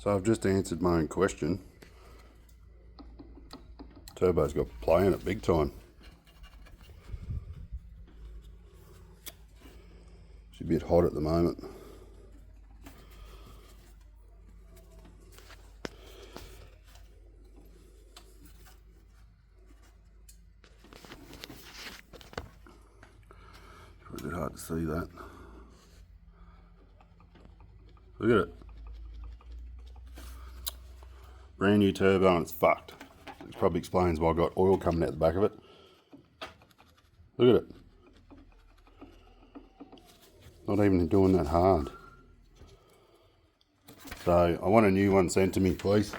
I've just answered my own question. Turbo's got play in it big time. It's a bit hot at the moment. It's a bit hard to see that. Look at it. Brand new turbo and it's fucked. It probably explains why I got oil coming out the back of it. Look at it. Not even doing that hard. So I want a new one sent to me, please.